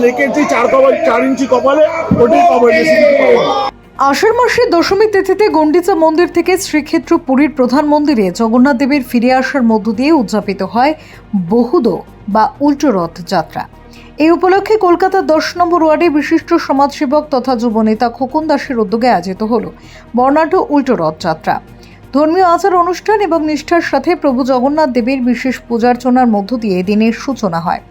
রেখেছি 4 ইঞ্চি কপালে, ওটাই পাবো। আষাঢ় মাসের দশমী তিথিতে গন্ডিচা মন্দির থেকে শ্রীক্ষেত্র পুরীর প্রধান মন্দিরে জগন্নাথ দেবের ফিরে আসার মধ্য দিয়ে উদযাপিত হয় বহুদো বা উল্টো রথ যাত্রা। এই উপলক্ষে কলকাতার 10 নম্বর ওয়ার্ডে বিশিষ্ট সমাজসেবক তথা যুবনেতা খোকন দাসের উদ্যোগে আয়োজিত হল বর্ণাঢ্য উল্টো রথ যাত্রা। ধর্মীয় আচার অনুষ্ঠান এবং নিষ্ঠার সাথে প্রভু জগন্নাথ দেবের বিশেষ পূজার্চনার মধ্য দিয়ে দিনের সূচনা হয়।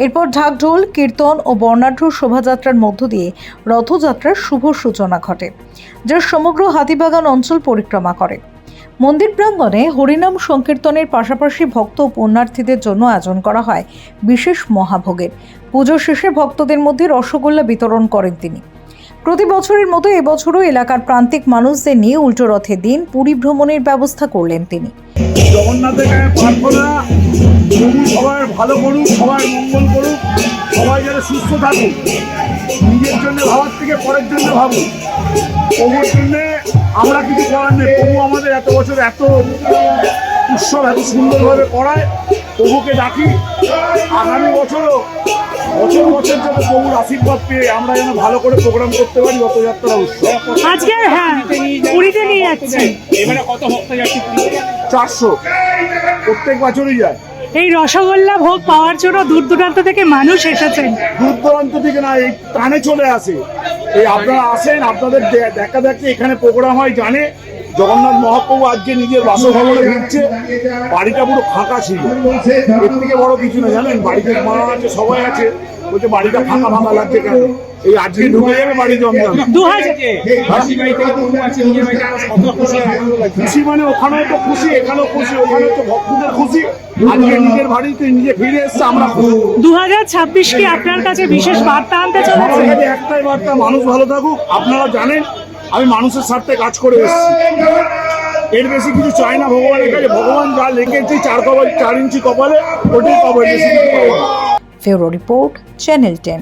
এরপর ঢাকঢোল, কীর্তন ও বর্ণাঢ্য শোভাযাত্রার মধ্য দিয়ে রথযাত্রার শুভ সূচনা ঘটে, যা সমগ্র হাতিবাগান অঞ্চল পরিক্রমা করে। মন্দির প্রাঙ্গণে হরিনাম সংকীর্তনের পাশাপাশি ভক্ত ও পুণ্যার্থীদের জন্য আয়োজন করা হয় বিশেষ মহাভোগের। পুজো শেষে ভক্তদের মধ্যে রসগোল্লা বিতরণ করেন তিনি। প্রতি বছরের মতো এবছরও এলাকার প্রান্তিক মানুষদের নিয়ে উল্টো রথের দিন পুরী ভ্রমণের ব্যবস্থা করলেন তিনি। জগন্নাথের কাছে প্রার্থনা, প্রভু সবার ভালো করুক, সবার মঙ্গল করুক, সবাই যেন সুস্থ থাকুক, নিজের জন্য ভাবার থেকে পরের জন্য ভাবুক। প্রভুর জন্যে আমরা কিছু করার নেই। প্রভু আমাদের এত বছর এত উৎসব এত সুন্দরভাবে করায়, প্রভুকে ডাকি আগামী বছরও বছর বছর যেন প্রভুর আশীর্বাদ পেয়ে আমরা যেন ভালো করে প্রোগ্রাম করতে পারি। রথযাত্রা উৎসব আজকে পুরীতে নিয়ে যাচ্ছে, এবারে কত ভক্ত যাচ্ছে? 400 প্রত্যেক বছরই যায়। এই রসগোল্লা ভোগ পাওয়ার জন্য দূর দূরান্ত থেকে মানুষ এসেছেন। দূর দূরান্ত থেকে না, এই টানে চলে আসে। এই আপনারা আসেন, আপনাদের দেখা দেখে এখানে প্রোগ্রাম হয়, জানে জগন্নাথ মহাপ্রভু আজকে নিজের বাসভবনে ফিরছে। বাড়িটা পুরো ফাঁকা ছিল, এর থেকে বড় কিছু না জানেন। বাড়িতে মা আছে, সবাই আছে, বলছে বাড়িটা ফাঁকা ফাঁকা লাগছে কেন? এই আজকে ঢুকে যাবে বাড়ি জমজম। খুশি মানে ওখানেও তো খুশি, এখানেও খুশি, ওখানেও তো ভক্তদের খুশি। আজকে নিজের বাড়িতে নিজে ফিরে এসছে, আমরা 2026 কি আপনার কাছে বিশেষ বার্তা আনতে চলেছে? একটাই বার্তা, মানুষ ভালো থাকুক। আপনারা জানেন আমি মানুষের স্বার্থে কাজ করে এসেছি, এর বেশি কিছু চাই না ভগবানের কাছে। ভগবান যা লিখেছে 4 ইঞ্চি কপালে, ওটাই পাবো। ফেরো রিপোর্ট, চ্যানেল 10।